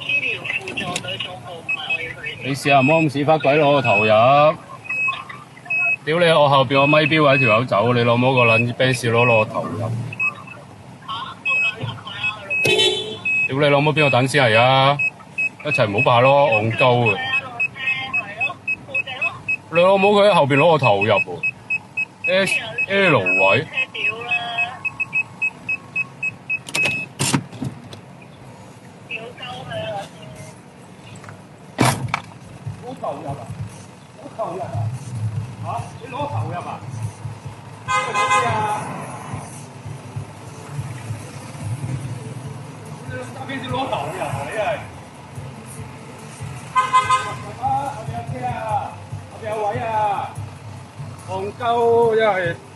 醫療輔助隊總部唔係我要去。你試下唔好咁屎忽鬼攞個頭入。屌你！我後邊個咪標位條友走，你老母個撚 Benz 攞個頭入。屌你老母邊個等先係啊？一齊唔好霸咯，戇鳩啊！你老母佢喺後邊攞個頭入喎。L 位。攞頭入啊！攞頭入啊！嚇！你攞頭入啊？咩意思啊？揸邊先攞頭入啊！你係後邊有車啊！後邊有位啊！戇鳩真係〜